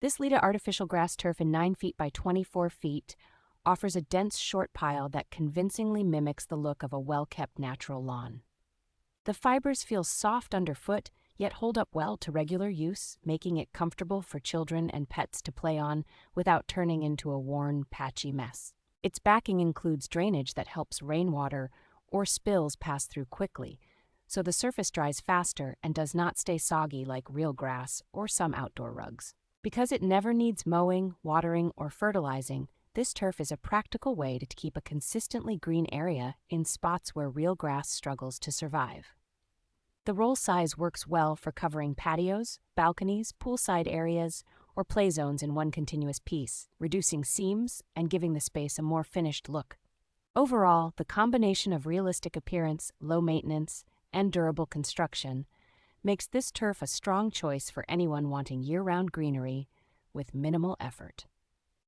This LITA Artificial Grass Turf in 9 feet by 24 feet offers a dense short pile that convincingly mimics the look of a well-kept natural lawn. The fibers feel soft underfoot, yet hold up well to regular use, making it comfortable for children and pets to play on without turning into a worn, patchy mess. Its backing includes drainage that helps rainwater or spills pass through quickly, so the surface dries faster and does not stay soggy like real grass or some outdoor rugs. Because it never needs mowing, watering, or fertilizing, this turf is a practical way to keep a consistently green area in spots where real grass struggles to survive. The roll size works well for covering patios, balconies, poolside areas, or play zones in one continuous piece, reducing seams and giving the space a more finished look. Overall, the combination of realistic appearance, low maintenance, and durable construction makes this turf a strong choice for anyone wanting year-round greenery with minimal effort.